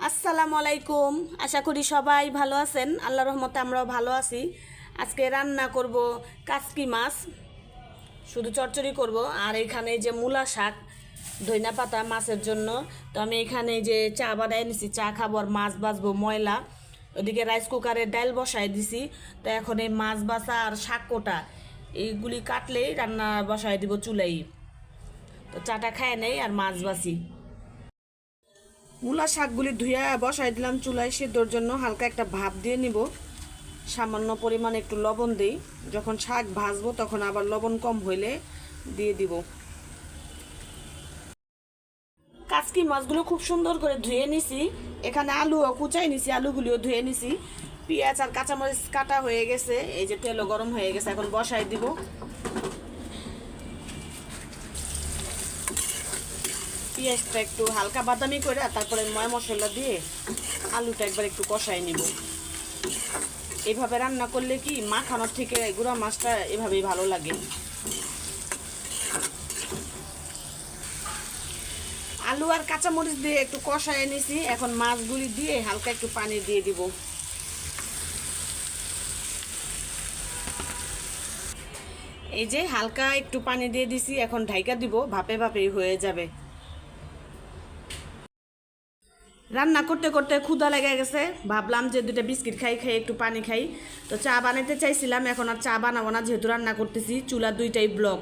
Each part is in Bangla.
আসসালামু আলাইকুম। আশা করি সবাই ভালো আছেন। আল্লাহর রহমতে আমরাও ভালো আছি। আজকে রান্না করব কাচকি মাছ, শুধু চচ্চড়ি করব। আর এখানে যে মূলা শাক, ধইনা পাতা মাছের জন্য। তো আমি এখানে যে চা বানাই নিছি, চা খাবো আর মাছ বাছবো ময়লা। ওদিকে রাইস কুকারে ডাল বসাই দিছি। তো এখন এই মাছ বাছা আর শাক কোটা এইগুলি কাটলেই রান্না বসাই দিব চুলাই। তো চাটা খায় নেই আর মাছ বাছি। মূলা শাকগুলি ধুইয়া বসাই দিলাম চুলায় সেদ্ধর জন্য। হালকা একটা ভাপ দিয়ে নিব, সামান্য পরিমাণে একটু লবণ দিই। যখন শাক ভাজবো তখন আবার লবণ কম হইলে দিয়ে দিব। কাচকি মাছগুলো খুব সুন্দর করে ধুয়ে নিছি। এখানে আলুও কুচাই নিছি, আলুগুলিও ধুয়ে নিছি। পেঁয়াজ আর কাঁচামরিচ কাটা হয়ে গেছে, এই যে তেলও গরম হয়ে গেছে, এখন বসাই দিব। পেঁয়াজটা একটু হালকা বাদামি করে তারপরে ময় মশলা দিয়ে আলুটা একবার একটু কষাই নিব। এইভাবে রান্না করলে কি মাখানোর থেকে গুঁড়া মাছটা এভাবেই ভালো লাগে। আলু আর কাঁচামরিচ দিয়ে একটু কষাই নিছি, এখন মাছগুলি দিয়ে হালকা একটু পানি দিয়ে দিব। এই যে হালকা একটু পানি দিয়ে দিছি, এখন ঢাইকা দিব, ভাপে ভাপেই হয়ে যাবে। রান্না করতে করতে ক্ষুধা লেগে গেছে, ভাবলাম যে দুটা বিস্কিট খাই, খাই একটু পানি খাই। তো চা বানাইতে চাইছিলাম, এখন আর চা বানাবো না, যেহেতু রান্না করতেছি। চুলা দুইটাই ব্লক,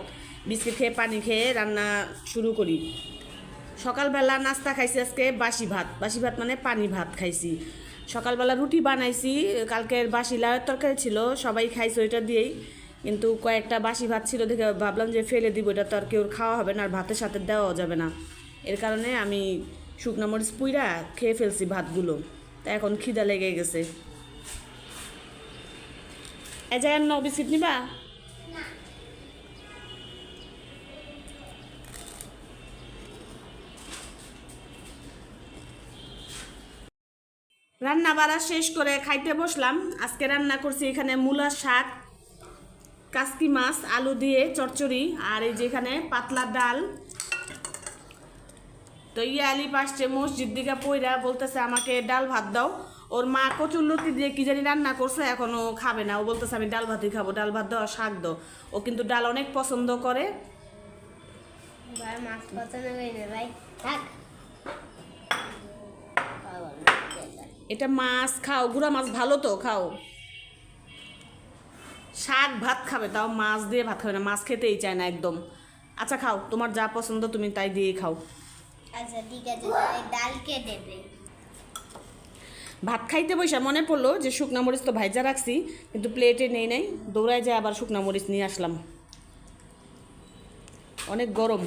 বিস্কিট খেয়ে পানি খেয়ে রান্না শুরু করি। সকালবেলা নাস্তা খাইছি আজকে বাসি ভাত। বাসি ভাত মানে পানি ভাত খাইছি। সকালবেলা রুটি বানাইছি, কালকের বাসি লাউয়ের তরকারি ছিল, সবাই খাইছে ওইটা দিয়েই। কিন্তু কয়েকটা বাসি ভাত ছিল দেখে ভাবলাম যে ফেলে দিব, এটা তো আর কেউ খাওয়া হবে না, আর ভাতের সাথে দেওয়াও যাবে না। এর কারণে আমি শুকনো মরিচ পুইরা খেয়ে ফেলছি ভাতগুলো। তা এখন খিদা লেগে গেছে। এই জায়গায় নাও, বিস্কিট নিবা? রান্না বাড়া শেষ করে খাইতে বসলাম। আজকে রান্না করছি এখানে মূলা শাক, কাচকি মাছ, আলু দিয়ে চচ্চড়ি, আর এই যে এখানে পাতলা ডাল। তো আলি পাশে মসজিদ দিকে পইরা বলতেছে আমাকে ডাল ভাত দাও। ওর মা কচুরলতি দিয়ে কি জানি রান্না করছে, এখনো খাবে না। ও বলতেছে আমি ডাল ভাতই খাবো, ডাল ভাত দাও, শাক দাও। ও কিন্তু ডাল অনেক পছন্দ করে। মাছ পছন্দ করি না ভাই, থাক। এটা মাছ খাও, গুঁড়া মাছ ভালো তো খাও। শাক ভাত খাবে, তাও মাছ দিয়ে ভাত খাবে না, মাছ খেতেই চায় না একদম। আচ্ছা খাও, তোমার যা পছন্দ তুমি তাই দিয়ে খাও। আচ্ছা ঠিক আছে, ডালকে দেবে। ভাত খাইতে বসে মনে পড়লো যে শুকনা মরিচ তো ভাইজা রাখছি, কিন্তু প্লেটে নেই নাই, দৌড়ায় যায় আবার শুকনা মরিচ নিয়ে আসলাম। অনেক গরম।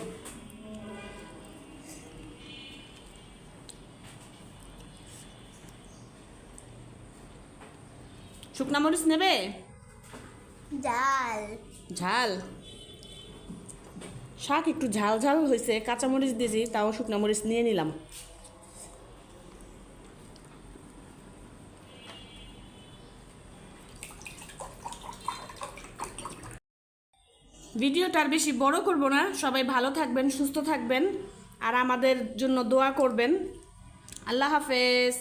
শুকনা মরিচ নেবে? ডাল ঝাল শাক একটু ঝাল ঝাল হয়েছে, কাঁচামরিচ দিয়েছি, তাও শুকনা মরিচ নিয়ে নিলাম। ভিডিওটা আর বেশি বড় করব না। সবাই ভালো থাকবেন, সুস্থ থাকবেন, আর আমাদের জন্য দোয়া করবেন। আল্লাহ হাফেজ।